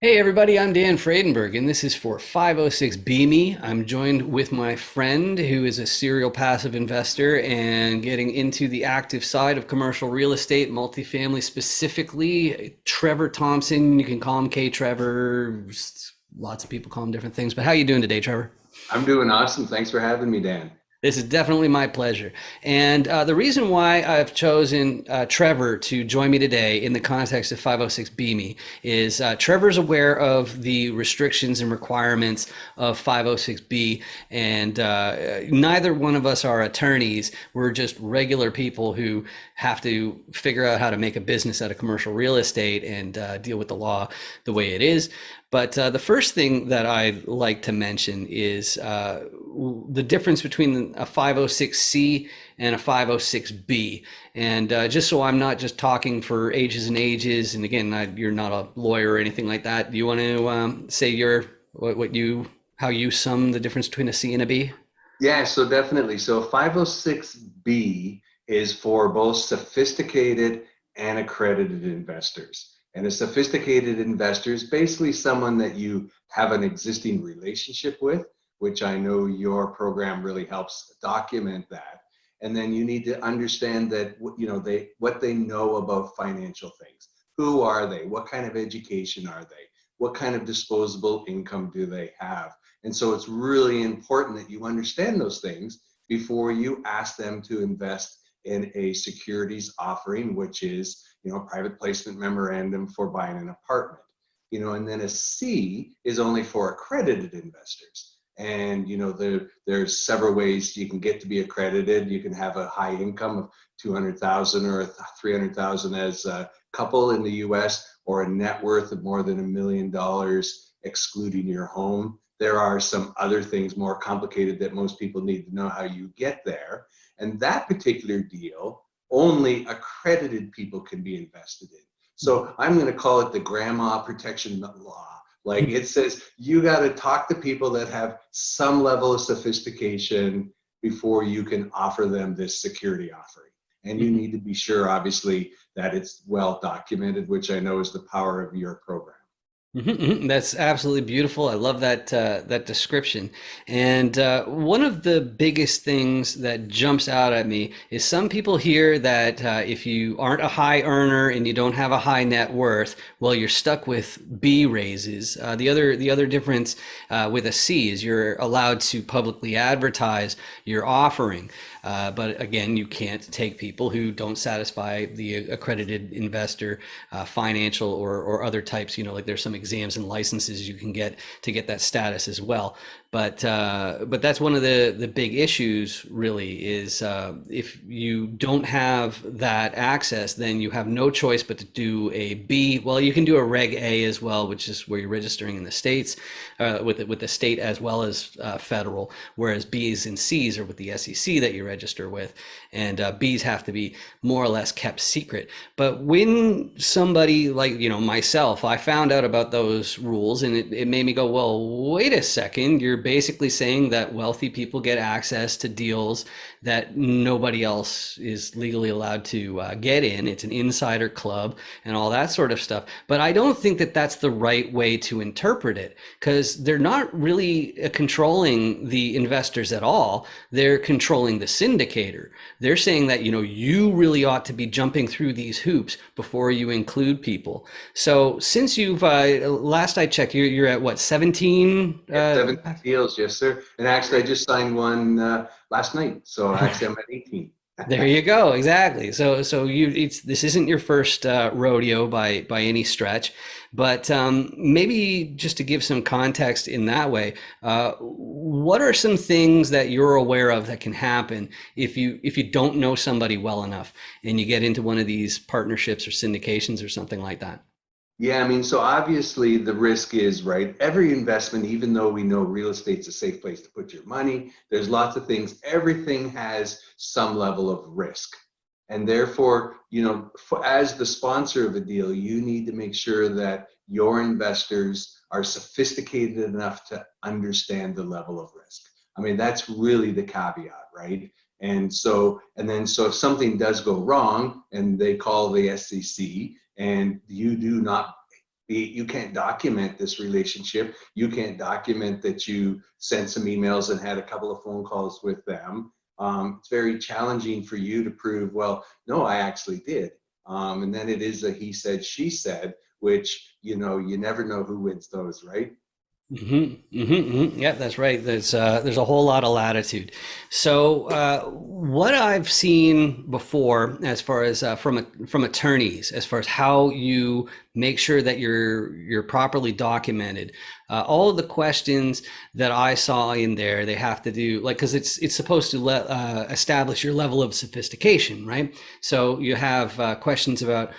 Hey everybody, I'm Dan Fredenberg, and this is for 506 Me. I'm joined with my friend who is a serial passive investor and getting into the active side of commercial real estate, multifamily specifically. Trevor Thompson, you can call him K Trevor. Lots of people call him different things, but how you doing today, Trevor? I'm doing awesome. Thanks for having me, Dan. This is definitely my pleasure. And the reason why I've chosen Trevor to join me today in the context of 506 Me is Trevor's aware of the restrictions and requirements of 506B, and neither one of us are attorneys. We're just regular people who have to figure out how to make a business out of commercial real estate and deal with the law the way it is. But the first thing that I'd like to mention is the difference between a 506C and a 506B. And just so I'm not just talking for ages and ages, and again, you're not a lawyer or anything like that. Do you want to say how you sum the difference between a C and a B? Yeah, so definitely. So 506B is for both sophisticated and accredited investors. And a sophisticated investor is basically someone that you have an existing relationship with, which I know your program really helps document that. And then you need to understand that what they know about financial things. Who are they? What kind of education are they? What kind of disposable income do they have? And so it's really important that you understand those things before you ask them to invest in a securities offering, which is, private placement memorandum for buying an apartment. And then a C is only for accredited investors. And there's several ways you can get to be accredited. You can have a high income of 200,000 or 300,000 as a couple in the US, or a net worth of more than $1 million excluding your home. There are some other things more complicated that most people need to know how you get there. And that particular deal, only accredited people can be invested in. So I'm going to call it the grandma protection law. Like, it says you got to talk to people that have some level of sophistication before you can offer them this security offering. And you need to be sure, obviously, that it's well documented, which I know is the power of your program. That's absolutely beautiful. I love that description. And one of the biggest things that jumps out at me is some people hear that if you aren't a high earner and you don't have a high net worth, well, you're stuck with B raises. The other difference with a C is you're allowed to publicly advertise your offering. But again, you can't take people who don't satisfy the accredited investor financial or other types. Like there's some exams and licenses you can get to get that status as well. But that's one of the big issues really is if you don't have that access, then you have no choice but to do a B. Well, you can do a Reg A as well, which is where you're registering in the states with the state as well as federal. Whereas B's and C's are with the SEC that you register with, and B's have to be more or less kept secret. But when somebody like myself, I found out about those rules, and it made me go, well, wait a second, you're basically saying that wealthy people get access to deals that nobody else is legally allowed to get in. It's an insider club and all that sort of stuff. But I don't think that that's the right way to interpret it, because they're not really controlling the investors at all. They're controlling the syndicator. They're saying that, you really ought to be jumping through these hoops before you include people. So since you've, last I checked, you're at what, 17? Yeah, 17 deals, yes, sir. And actually, I just signed one last night. So actually, I'm at 18. There you go. Exactly. So this isn't your first rodeo by any stretch, but maybe just to give some context in that way, what are some things that you're aware of that can happen if you don't know somebody well enough and you get into one of these partnerships or syndications or something like that? Yeah, I mean, so obviously the risk is, right. Every investment, even though we know real estate's a safe place to put your money, there's lots of things. Everything has some level of risk. And therefore, as the sponsor of a deal, you need to make sure that your investors are sophisticated enough to understand the level of risk. I mean, that's really the caveat, right? So if something does go wrong and they call the SEC and you do not You can't document this relationship. You can't document that you sent some emails and had a couple of phone calls with them. It's very challenging for you to prove, well, no, I actually did. And then it is a he said, she said, which, you never know who wins those, right? Yeah, that's right. There's a whole lot of latitude. So what I've seen before, as far as from attorneys, as far as how you make sure that you're properly documented, all of the questions that I saw in there, they have to do like because it's supposed to establish your level of sophistication, right? So you have questions about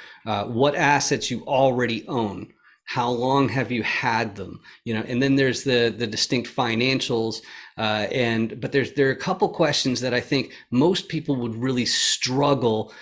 what assets you already own. How long have you had them? And then there's the distinct financials, but there are a couple questions that I think most people would really struggle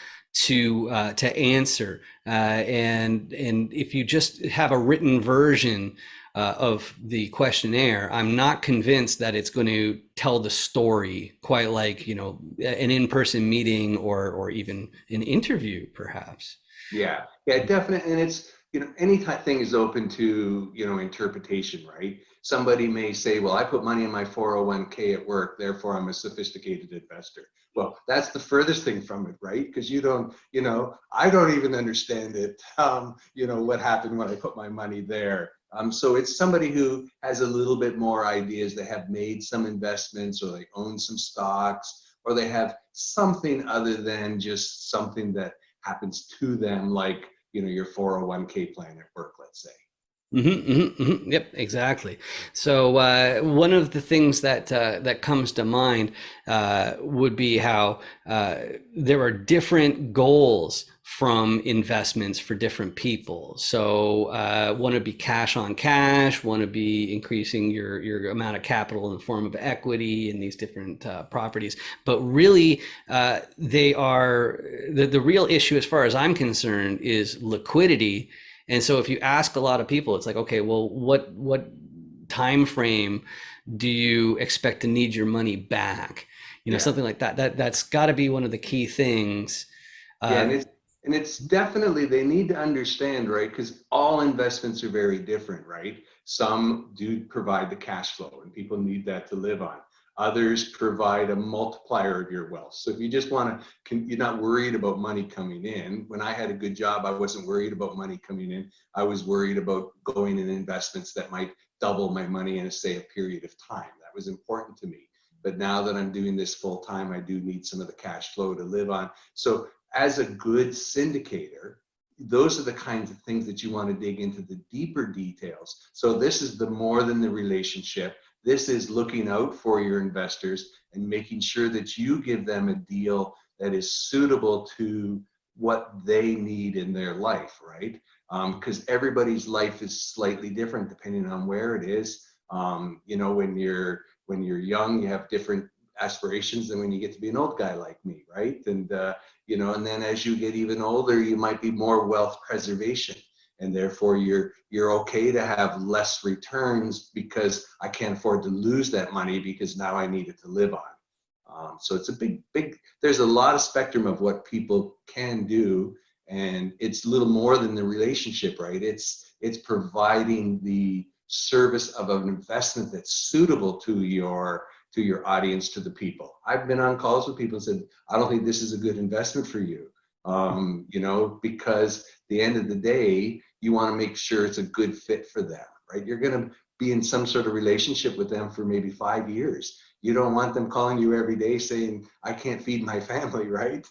to answer, and if you just have a written version of the questionnaire, I'm not convinced that it's going to tell the story quite like an in-person meeting or even an interview, perhaps. Yeah, yeah, definitely. And it's, any thing is open to, interpretation, right? Somebody may say, well, I put money in my 401k at work, therefore I'm a sophisticated investor. Well, that's the furthest thing from it, right? Because you don't, I don't even understand it, what happened when I put my money there. So it's somebody who has a little bit more ideas. They have made some investments, or they own some stocks, or they have something other than just something that happens to them, like your 401k plan at work, let's say. Yep, exactly. So one of the things that comes to mind would be how there are different goals from investments for different people. So want to be cash on cash, want to be increasing your amount of capital in the form of equity in these different properties. But really, they are the real issue, as far as I'm concerned, is liquidity. And so if you ask a lot of people, it's like, okay, well, what time frame do you expect to need your money back? Yeah. Something like that. That's got to be one of the key things. Yeah, Uh, and it's definitely, they need to understand, right? Because all investments are very different, right? Some do provide the cash flow, and people need that to live on. Others provide a multiplier of your wealth. So if you just want to, you're not worried about money coming in. When I had a good job, I wasn't worried about money coming in. I was worried about going in investments that might double my money in, say, a period of time. That was important to me. But now that I'm doing this full time, I do need some of the cash flow to live on. So as a good syndicator, those are the kinds of things that you want to dig into the deeper details. So this is the more than the relationship. This is looking out for your investors and making sure that you give them a deal that is suitable to what they need in their life, right? Because everybody's life is slightly different depending on where it is. When you're young, you have different aspirations than when you get to be an old guy like me, right? And then as you get even older, you might be more wealth preservation, and therefore you're okay to have less returns because I can't afford to lose that money because now I need it to live on. So it's a big, there's a lot of spectrum of what people can do, and it's a little more than the relationship, right? It's providing the service of an investment that's suitable to your audience, to the people. I've been on calls with people and said, I don't think this is a good investment for you. Because the end of the day, you want to make sure it's a good fit for them, right? You're going to be in some sort of relationship with them for maybe 5 years. You don't want them calling you every day saying, I can't feed my family, right?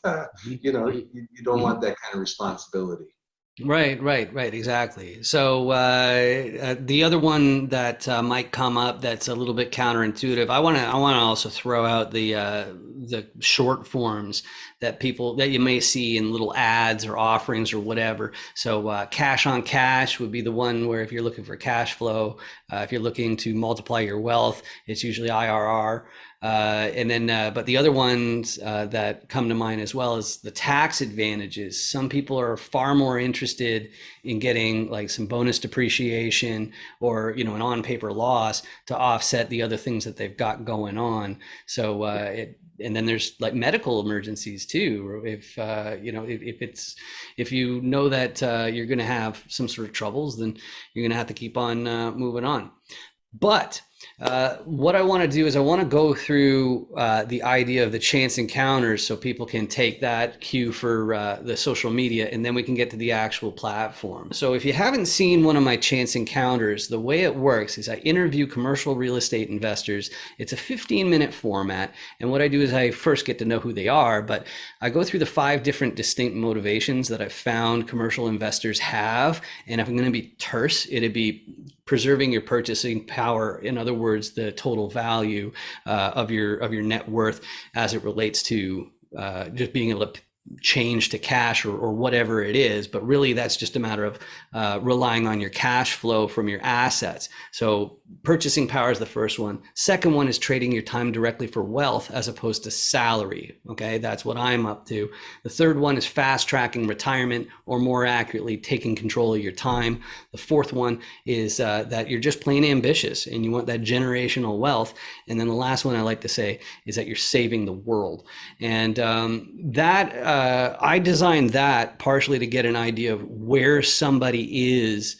You don't want that kind of responsibility. Right, exactly. So the other one that might come up that's a little bit counterintuitive. I want to also throw out the short forms that you may see in little ads or offerings or whatever. So cash on cash would be the one where if you're looking for cash flow, if you're looking to multiply your wealth, it's usually IRR. But the other ones that come to mind as well is the tax advantages. Some people are far more interested in getting like some bonus depreciation or an on-paper loss to offset the other things that they've got going on. So and then there's like medical emergencies too. Or if if you know that you're going to have some sort of troubles, then you're going to have to keep on moving on. But what I want to do is I want to go through the idea of the chance encounters so people can take that cue for the social media, and then we can get to the actual platform. So if you haven't seen one of my chance encounters, the way it works is I interview commercial real estate investors. It's a 15-minute format. And what I do is I first get to know who they are, but I go through the 5 different distinct motivations that I've found commercial investors have. And if I'm going to be terse, it'd be preserving your purchasing power. In other words, the total value of your net worth as it relates to just being able to change to cash or whatever it is. But really, that's just a matter of relying on your cash flow from your assets. So purchasing power is the first one. Second one is trading your time directly for wealth as opposed to salary. Okay, that's what I'm up to. The third one is fast tracking retirement, or more accurately, taking control of your time. The fourth one is that you're just plain ambitious and you want that generational wealth. And then the last one I like to say is that you're saving the world. And I designed that partially to get an idea of where somebody is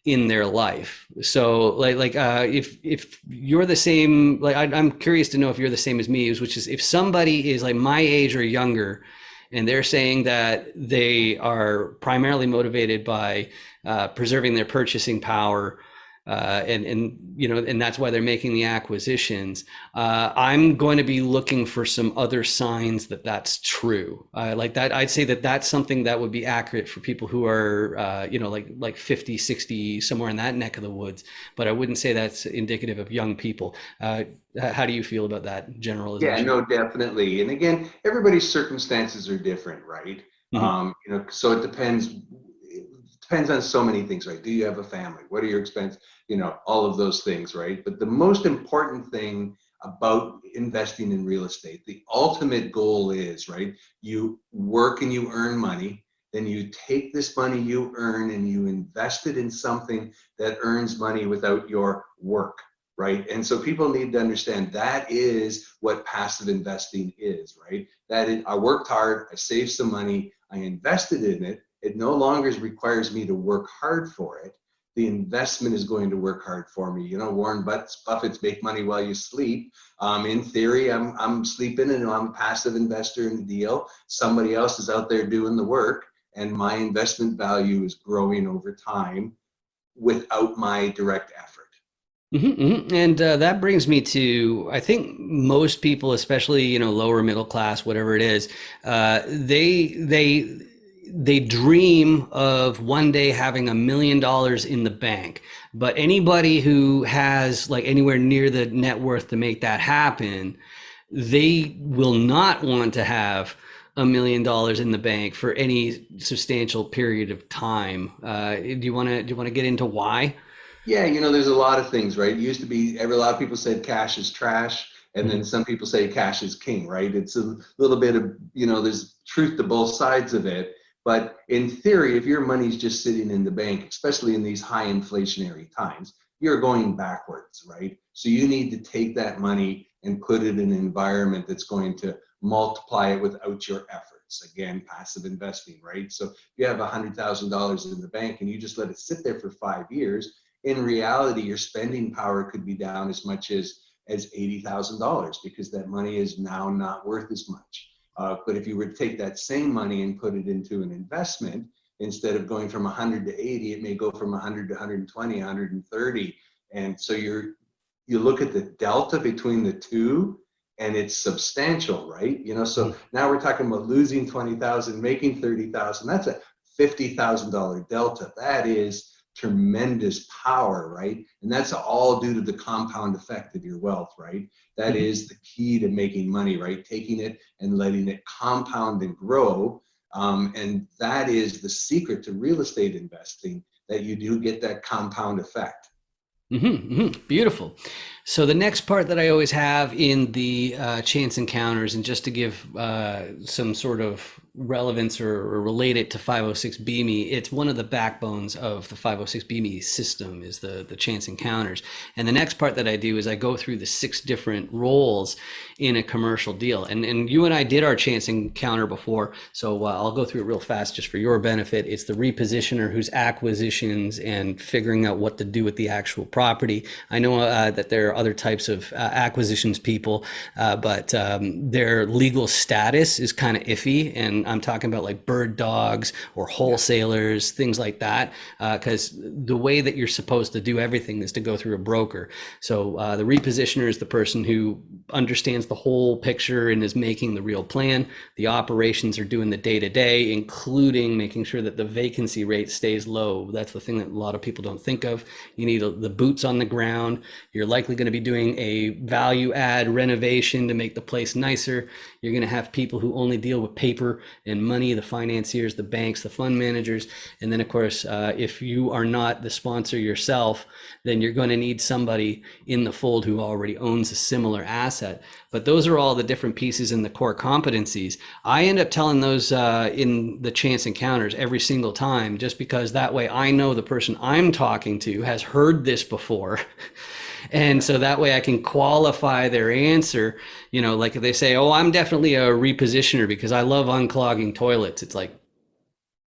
in their life. So if you're the same, like I'm curious to know if you're the same as me, which is if somebody is like my age or younger and they're saying that they are primarily motivated by preserving their purchasing power, and that's why they're making the acquisitions. I'm going to be looking for some other signs that that's true. Like that, I'd say that that's something that would be accurate for people who are, like 50, 60, somewhere in that neck of the woods. But I wouldn't say that's indicative of young people. How do you feel about that Yeah, generalization? no, definitely. And again, everybody's circumstances are different, right? Mhm. So it depends. It depends on so many things, right? Do you have a family? What are your expenses? All of those things, right? But the most important thing about investing in real estate, the ultimate goal is, right? You work and you earn money, then you take this money you earn and you invest it in something that earns money without your work, right? And so people need to understand that is what passive investing is, right? I worked hard, I saved some money, I invested in it. It no longer requires me to work hard for it. The investment is going to work hard for me. Warren Buffett's make money while you sleep. In theory, I'm sleeping and I'm a passive investor in the deal. Somebody else is out there doing the work, and my investment value is growing over time without my direct effort. And that brings me to, I think most people, especially lower middle class, whatever it is, they dream of one day having $1 million in the bank. But anybody who has like anywhere near the net worth to make that happen, they will not want to have $1 million in the bank for any substantial period of time. Do you want to get into why? Yeah, there's a lot of things, right? It used to be a lot of people said cash is trash, and then some people say cash is king, right? It's a little bit of, there's truth to both sides of it. But in theory, if your money's just sitting in the bank, especially in these high inflationary times, you're going backwards, right? So you need to take that money and put it in an environment that's going to multiply it without your efforts. Again, passive investing, right? So if you have $100,000 in the bank and you just let it sit there for 5 years, in reality, your spending power could be down as much as $80,000 because that money is now not worth as much. But if you were to take that same money and put it into an investment, instead of going from 100 to 80, it may go from 100 to 120, 130. And so you look at the delta between the two, and it's substantial, right? So now we're talking about losing 20,000, making 30,000. That's a $50,000 delta. That is tremendous power, right? And that's all due to the compound effect of your wealth, right? That Mhm. is the key to making money, right? Taking it and letting it compound and grow. And that is the secret to real estate investing, that you do get that compound effect. Beautiful. So the next part that I always have in the chance encounters, and just to give some sort of relevance or relate it to 506 BME, it's one of the backbones of the 506 BME system is the chance encounters. And the next part that I do is I go through the 6 different roles in a commercial deal. And you and I did our chance encounter before, so I'll go through it real fast just for your benefit. It's the repositioner who's acquisitions and figuring out what to do with the actual property. I know that there are other types of acquisitions people, but their legal status is kind of iffy. And I'm talking about like bird dogs or Yeah. wholesalers, things like that, because the way that you're supposed to do everything is to go through a broker. So the repositioner is the person who understands the whole picture and is making the real plan. The operations are doing the day to day, including making sure that the vacancy rate stays low. That's the thing that a lot of people don't think of. You need the boots on the ground. You're likely going to be doing a value add renovation to make the place nicer. You're going to have people who only deal with paper and money, the financiers, the banks, the fund managers. And then, of course, if you are not the sponsor yourself, then you're going to need somebody in the fold who already owns a similar asset. But those are all the different pieces in the core competencies. I end up telling those in the chance encounters every single time, just because that way I know the person I'm talking to has heard this before. And Yeah. so that way I can qualify their answer. Like if they say, oh, I'm definitely a repositioner because I love unclogging toilets. It's like,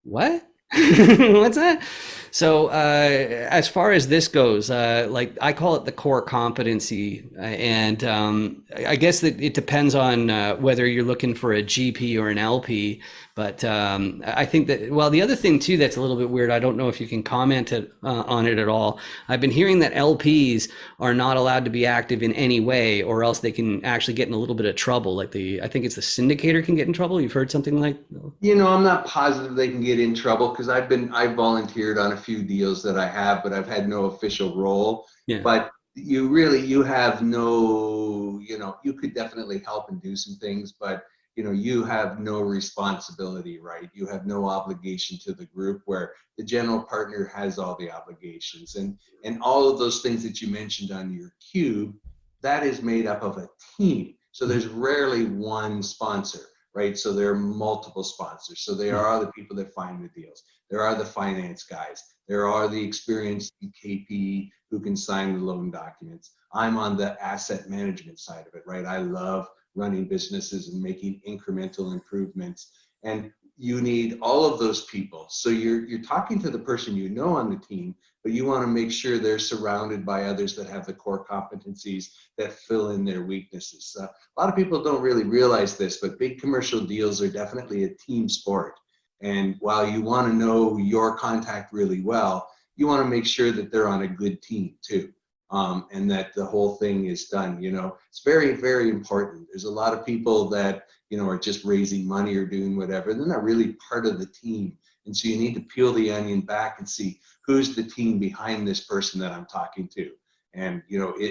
what? What's that? So, as far as this goes, like I call it the core competency, and I guess that it depends on whether you're looking for a GP or an LP. But I think that, well, the other thing too that's a little bit weird, I don't know if you can comment on it at all. I've been hearing that LPs are not allowed to be active in any way, or else they can actually get in a little bit of trouble. Like I think it's the syndicator can get in trouble. You've heard something like, I'm not positive they can get in trouble because I volunteered on a few deals that I have, but I've had no official role. yeah. But you have no, you could definitely help and do some things, but you have no responsibility, right? You have no obligation to the group where the general partner has all the obligations and all of those things that you mentioned on your cube, that is made up of a team. So there's rarely one sponsor, right? So there are multiple sponsors. So there are the people that find the deals. There are the finance guys. There are the experienced KP who can sign the loan documents. I'm on the asset management side of it, right? I love running businesses and making incremental improvements. And you need all of those people. So you're talking to the person you know on the team, but you want to make sure they're surrounded by others that have the core competencies that fill in their weaknesses. A lot of people don't really realize this, but big commercial deals are definitely a team sport. And while you want to know your contact really well, you want to make sure that they're on a good team too. And that the whole thing is done. It's very, very important. There's a lot of people that, are just raising money or doing whatever. They're not really part of the team. And so you need to peel the onion back and see who's the team behind this person that I'm talking to. And,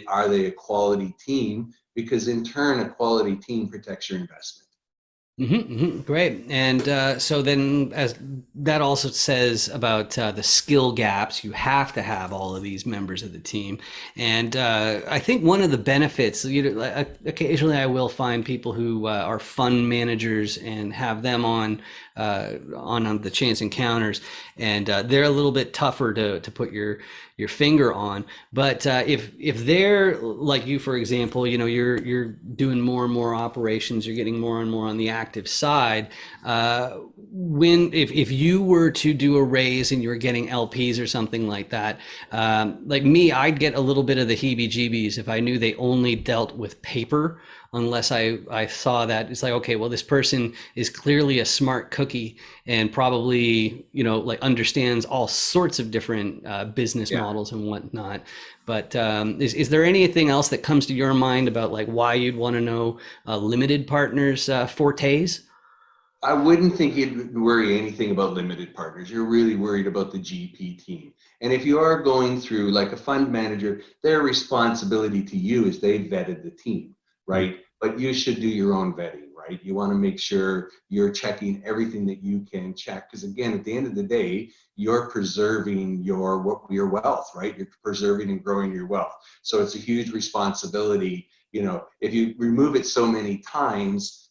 are they a quality team? Because in turn, a quality team protects your investment. Great. And so then, as that also says about the skill gaps, you have to have all of these members of the team. And I think one of the benefits, occasionally I will find people who are fund managers and have them on the chance encounters, and they're a little bit tougher to put your finger on. But if they're like you, for example, you're doing more and more operations, you're getting more and more on the active side. If you were to do a raise and you were getting LPs or something like that, like me, I'd get a little bit of the heebie-jeebies if I knew they only dealt with paper. Unless I saw that it's like, okay, well, this person is clearly a smart cookie and probably, like understands all sorts of different business Yeah. models and whatnot. But is there anything else that comes to your mind about like why you'd want to know limited partners fortes? I wouldn't think you'd worry anything about limited partners. You're really worried about the GP team. And if you are going through like a fund manager, their responsibility to you is they vetted the team, right? But you should do your own vetting, right? You want to make sure you're checking everything that you can check, because again, at the end of the day, you're preserving your wealth, right? You're preserving and growing your wealth. So it's a huge responsibility. If you remove it so many times,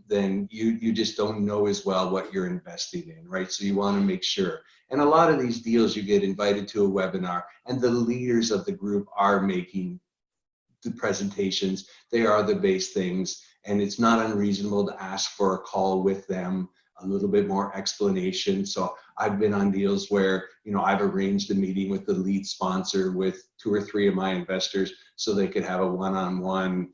then you just don't know as well what you're investing in, right? So you want to make sure. And a lot of these deals, you get invited to a webinar, and the leaders of the group are making the presentations. They are the base things, and it's not unreasonable to ask for a call with them, a little bit more explanation. So I've been on deals where, I've arranged a meeting with the lead sponsor with 2 or 3 of my investors so they could have a one-on-one,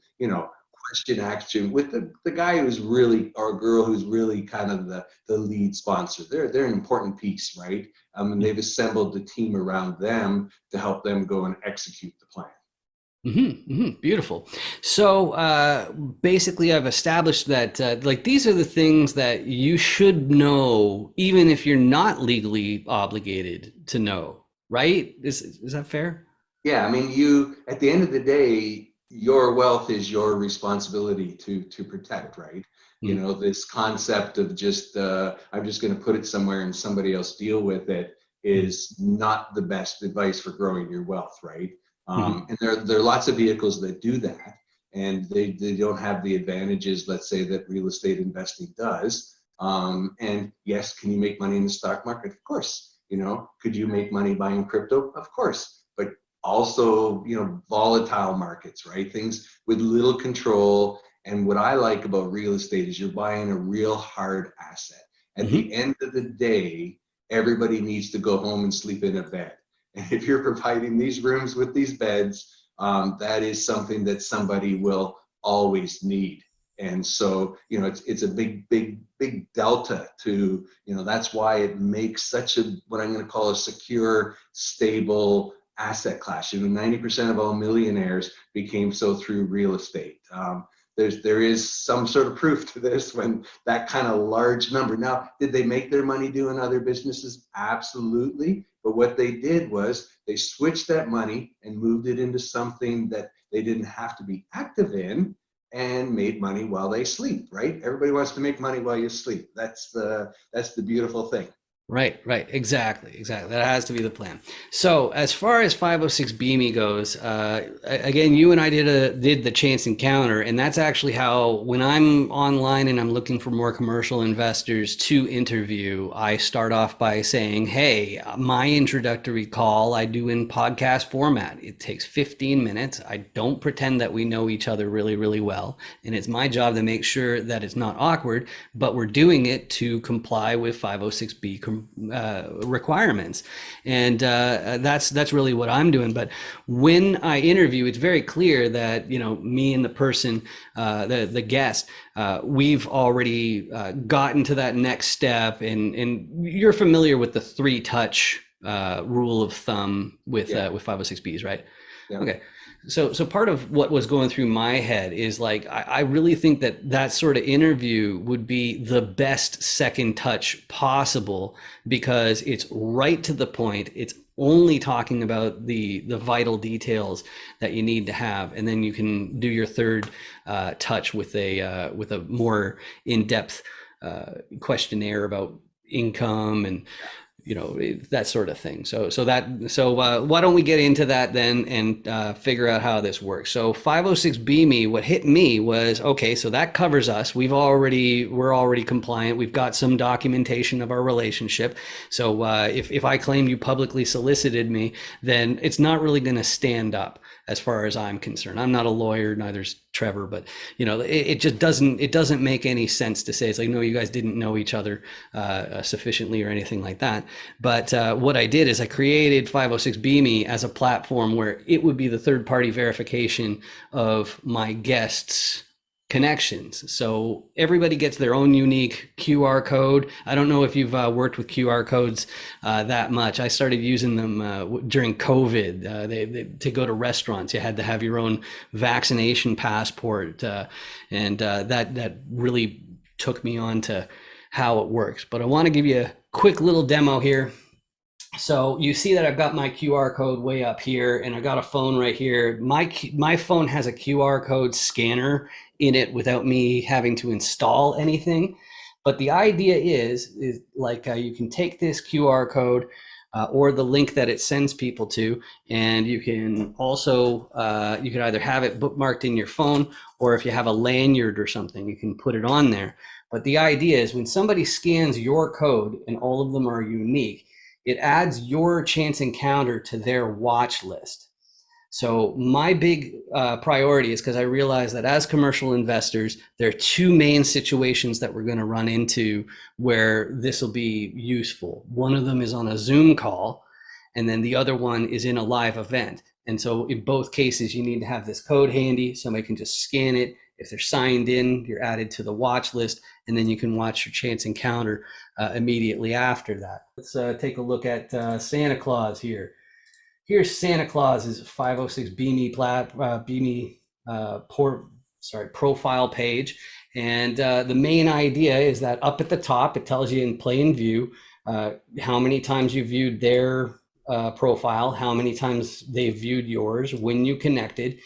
question action with the guy who's really, or girl who's really kind of the lead sponsor. They're an important piece, right? And they've assembled the team around them to help them go and execute the plan. Beautiful. So basically, I've established that like these are the things that you should know, even if you're not legally obligated to know, right? Is that fair? Yeah, I mean, at the end of the day, your wealth is your responsibility to protect, right? Mm-hmm. This concept of just I'm just going to put it somewhere and somebody else deal with it is not the best advice for growing your wealth, right? Mm-hmm. And there are lots of vehicles that do that, and they don't have the advantages, let's say, that real estate investing does. And yes, can you make money in the stock market? Of course. Could you make money buying crypto? Of course. But also, volatile markets, right? Things with little control. And what I like about real estate is you're buying a real hard asset. At the Mm-hmm. end of the day, everybody needs to go home and sleep in a bed. And if you're providing these rooms with these beds, that is something that somebody will always need. And so, it's a big delta to, that's why it makes such a, what I'm going to call a secure, stable asset class. 90% of all millionaires became so through real estate. There is some sort of proof to this when that kind of large number. Now, did they make their money doing other businesses? Absolutely. But what they did was they switched that money and moved it into something that they didn't have to be active in, and made money while they sleep, right? Everybody wants to make money while you sleep. That's the beautiful thing. Right, exactly. That has to be the plan. So, as far as 506 BME goes, again, you and I did the chance encounter, and that's actually how, when I'm online and I'm looking for more commercial investors to interview, I start off by saying, "Hey, my introductory call I do in podcast format. It takes 15 minutes. I don't pretend that we know each other really, really well, and it's my job to make sure that it's not awkward, but we're doing it to comply with 506B requirements." And that's really what I'm doing. But when I interview, it's very clear that me and the person, the guest, we've already gotten to that next step, and you're familiar with the 3-touch rule of thumb Yeah. with 506Bs, right? Yeah. Okay. So part of what was going through my head is like, I really think that sort of interview would be the best second touch possible, because it's right to the point. It's only talking about the vital details that you need to have, and then you can do your third touch with a more in-depth questionnaire about income and that sort of thing. So why don't we get into that then, and figure out how this works. So 506 BME, what hit me was, okay, so that covers us. We're already compliant. We've got some documentation of our relationship. So if I claim you publicly solicited me, then it's not really going to stand up as far as I'm concerned. I'm not a lawyer, neither's Trevor, but it just doesn't make any sense to say, it's like, no, you guys didn't know each other sufficiently or anything like that. But what I did is I created 506 BME as a platform where it would be the third party verification of my guests' connections. So everybody gets their own unique QR code. I don't know if you've worked with QR codes that much. I started using them during COVID. To go to restaurants, you had to have your own vaccination passport, and that really took me on to how it works. But I want to give you a quick little demo here. So you see that I've got my QR code way up here, and I got a phone right here. My phone has a QR code scanner in it without me having to install anything. But the idea is like you can take this QR code or the link that it sends people to, and you can also you can either have it bookmarked in your phone, or if you have a lanyard or something, you can put it on there. But the idea is when somebody scans your code, and all of them are unique, it adds your chance encounter to their watch list. So my big priority is because I realize that as commercial investors, there are two main situations that we're going to run into where this will be useful. One of them is on a Zoom call, and then the other one is in a live event. And so in both cases, you need to have this code handy. Somebody can just scan it. If they're signed in, you're added to the watch list, and then you can watch your chance encounter immediately after that. Let's take a look at Santa Claus here. Here's Santa Claus's 506 Beanie profile page, and the main idea is that up at the top it tells you in plain view how many times you viewed their profile, how many times they viewed yours, when you connected.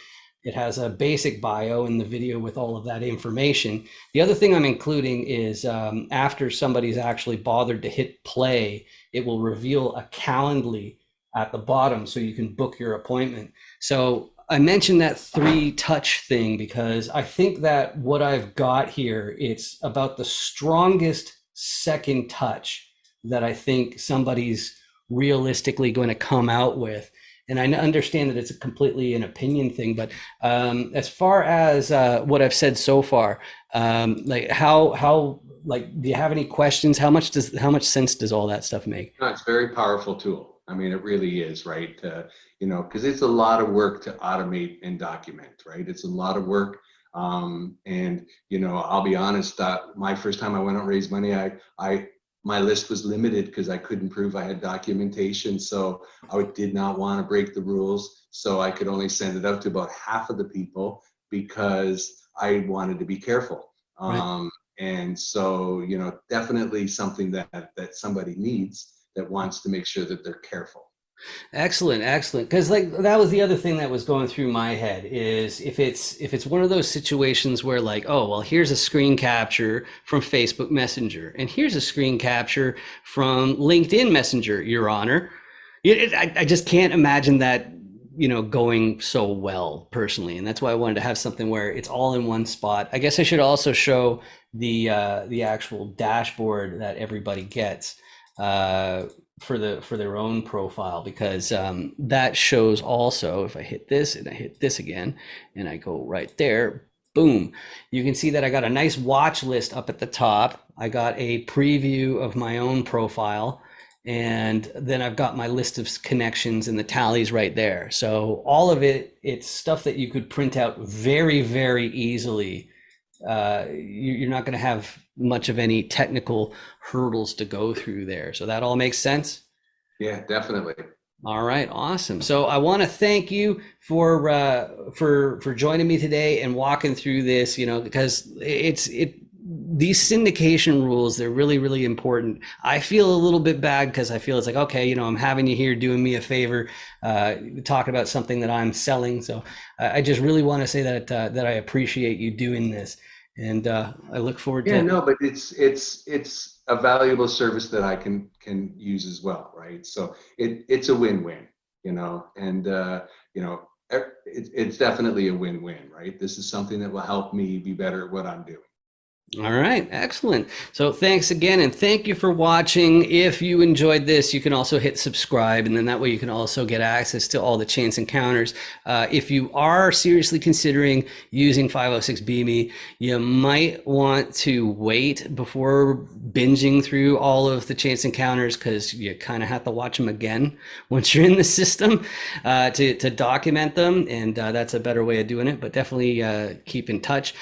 It has a basic bio in the video with all of that information. The other thing I'm including is after somebody's actually bothered to hit play, it will reveal a Calendly at the bottom so you can book your appointment. So I mentioned that 3-touch thing because I think that what I've got here, it's about the strongest second touch that I think somebody's realistically going to come out with. And I understand that it's completely an opinion thing, but as far as what I've said so far, like like, do you have any questions? How much sense does all that stuff make? No, it's a very powerful tool. I mean, it really is, right? Because it's a lot of work to automate and document, right? It's a lot of work. And I'll be honest, my first time I went out and raised money, my list was limited because I couldn't prove I had documentation. So I did not want to break the rules. So I could only send it out to about half of the people because I wanted to be careful. Right. And so, definitely something that somebody needs that wants to make sure that they're careful. Excellent, excellent. Because like that was the other thing that was going through my head is if it's one of those situations where like, oh well, here's a screen capture from Facebook Messenger, and here's a screen capture from LinkedIn Messenger, Your Honor. I just can't imagine that going so well personally, and that's why I wanted to have something where it's all in one spot. I guess I should also show the actual dashboard that everybody gets. For their own profile because that shows also if I hit this and I hit this again and I go right there, boom, you can see that I got a nice watch list up at the top. I got a preview of my own profile, and then I've got my list of connections and the tallies right there. So all of it's stuff that you could print out very, very easily. You're not going to have much of any technical hurdles to go through there. So that all makes sense. Yeah, definitely. All right, awesome. So I want to thank you for joining me today and walking through this. Because these syndication rules, they're really, really important. I feel a little bit bad because I feel it's like, okay, I'm having you here doing me a favor, talking about something that I'm selling. So I just really want to say that I appreciate you doing this, and I look forward Yeah, to. no, but it's a valuable service that I can use as well, right? So it's a win-win, and it's definitely a win-win, right? This is something that will help me be better at what I'm doing. All right, excellent. So thanks again, and thank you for watching. If you enjoyed this, you can also hit subscribe, and then that way you can also get access to all the chance encounters. If you are seriously considering using 506 BME, you might want to wait before binging through all of the chance encounters because you kind of have to watch them again once you're in the system to document them, and that's a better way of doing it. But definitely keep in touch.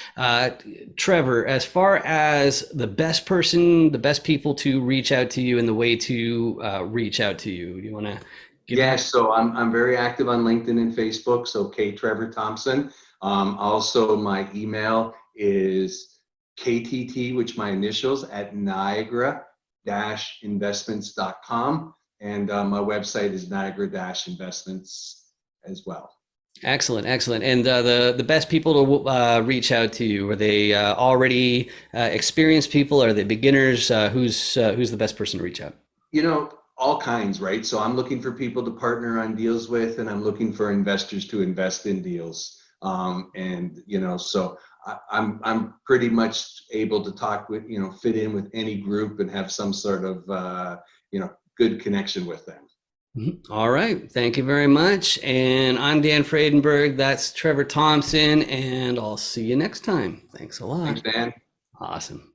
Trevor, as far as the best people to reach out to you and the way to reach out to you, do you want to give that? Yes, so I'm very active on LinkedIn and Facebook. So Trevor Thompson. Also, my email is KTT, which my initials at Niagara-investments.com. And my website is Niagara-Investments as well. Excellent, excellent. And the best people to reach out to you, are they already experienced people? Are they beginners? Who's the best person to reach out? All kinds, right? So I'm looking for people to partner on deals with, and I'm looking for investors to invest in deals. So I'm pretty much able to talk with, fit in with any group and have some sort of, good connection with them. All right. Thank you very much. And I'm Dan Fredenberg. That's Trevor Thompson, and I'll see you next time. Thanks a Thanks, lot. Dan. Awesome.